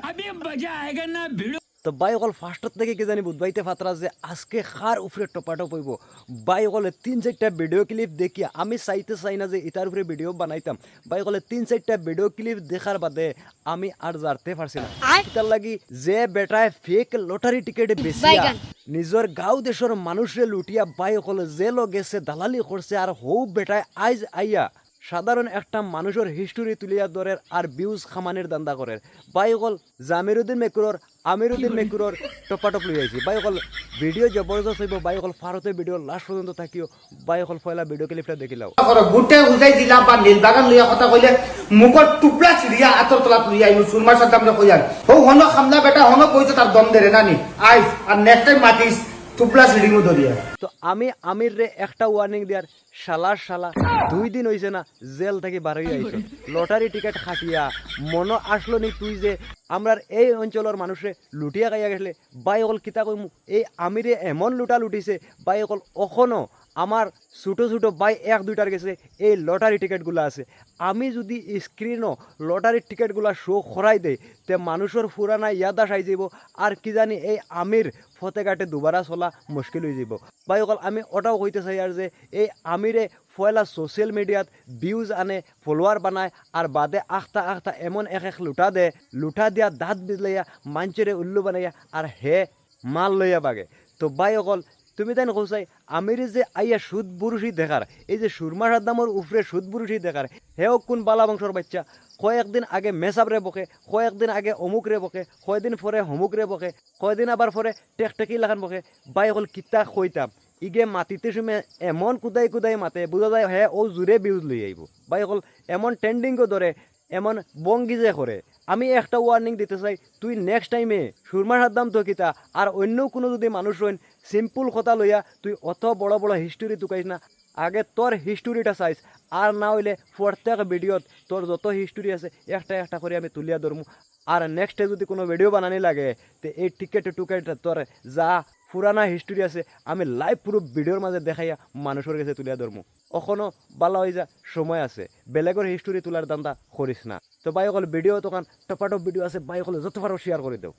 अभी मजा आएगा ना भिड़ो। তো বাই অকল ফার্স্টত থেকে কি জানি বুধবাইতে ফাতরা যে আজকে খার উপরে টপাটপ হইব। বাই অকলে ৩-৪টা ভিডিও ক্লিপ দেখি আমি চাইতে চাই না যে এটার উপরে ভিডিও বানাইতাম। বাই অকলে ৩-৪টা ভিডিও ক্লিপ দেখার বাদে আমি আর জারতে পারছি না। এটার লাগি যে বেটায় ফেক লটারি টিকেট বেচিয়া নিজের গাঁও দেশের মানুষরে লুটিয়া বাই অকলে জেলও গেছে, দালালি করছে, আর হৌ বেটায় আইজ আইয়া সাধারণ একটা মানুষের হিস্টোরি তুলিয়া ধরে আর ভিউজ খামানের দান্দা করে। বাইকল জামিরুদ্দিন মেকুরর আমিরুদ্দিন মেকুরর টপাটপ লই আইছি। বাইকল ভিডিও জবরদস্ত হইব। বাইকল ফারতে ভিডিও লাস্ট পর্যন্ত থাকিও। বাইকল পয়লা ভিডিও ক্লিপটা দেখিলাও। গুটে উজাই দিলা বা নীলবাগান লইয়া কথা কইলে মুখর টুপলা ছিড়িয়া আতর তলা তুলিয়া আইনু সুরমার সাথে আমরা কইয়ান ও হন খামলা বেটা হন কইছে তার দম দেরে নানি আইস আর নেক্সট টাইম মাতিস টুপলা ছিড়িমু ধরিয়া। তো আমি আমির রে একটা ওয়ার্নিং দিয়ার শালা 2 দিন হইছে না জেল থেকে বার হইয়া আইছো। লটারি টিকেট খাটিয়া মনো আসলো নি তুই যে আমরার এই অঞ্চলের মানুষে লুটিয়া খাইয়া গেছলে। বাইকল কিতা কইমু এই আমিরে এমন লুটা লুটিছে। বাইকল অখনো আমার ছোটো বাই 1-2টার গেছে এই লটারি টিকেটগুলো আছে। আমি যদি স্ক্রিনও লটারির টিকেটগুলো শো করাই দেয় তে মানুষের পুরানা ইয়াদাস আই যাব। আর কি জানি এই আমির ফতেঘাটে দুবারা চলা মুশকিল হয়ে যাব। বাইকল আমি ওটাও কইতে চাই আর যে এই আমিরে পয়লা সোশ্যাল মিডিয়াত ভিউজ আনে, ফলোয়ার বানায়, আর বাদে আখতা এমন এক লুটা দিয়া দাঁত বিজলাইয়া মাঞ্চরে উল্লু বানাইয়া আর হে মাল লইয়া বাগে। তো বাইকল তুমি তাই কৌসাই আমিরে যে আইয়া সুদ বুরুষি দেখার এই যে সুরমা সাদ্দামর উফরে সুদ বুরুষি দেখার হেও কোন বালা বংশর বাচ্চা। কয়েকদিন আগে মেসাবরে বকে, কয়েকদিন আগে অমুক রে বকে, কয়েকদিন পরে হমুক রে বকে, কয়েকদিন আবার পরে টেকটেকি লাখান বকে। বাইকল কিতা কইতাম ইগে মাতিতে সময় এমন কুদাই মাতে বোঝা যায় হ্যাঁ ও জোরে বিউজ লই আইব। বাইকল এমন ট্রেন্ডিংও ধরে, এমন বঙ্গি যে করে। আমি একটা ওয়ার্নিং দিতে চাই তুই নেক্সট টাইমে সুরমা সাদ্দাম তো কিতা আর অন্য কোনো যদি মানুষ হইন সিম্পল কথা লইয়া তুই অত বড় হিস্টোরি তুকাইস না। আগে তোর হিস্টোরিটা চাইস, আর না হইলে প্রত্যেক ভিডিওত তোর যত হিস্টোরি আছে একটা করে আমি তুলিয়া ধরমু। আর নেক্সটে যদি কোনো ভিডিও বানানি লাগে তো এই টিকেট তোর যা পুরানা হিস্টোরি আছে আমি লাইভ পুরো ভিডিওর মাঝে দেখাইয়া মানুষের কাছে তুলিয়া ধরমু। এখনো বালা হয়ে যা সময় আছে, বেলেগর হিস্টোরি তোলার দান্দা করিস না। তো বাইকল ভিডিও তখন টপাটপ ভিডিও আছে, বাইকল যত পারো শেয়ার করে দেও।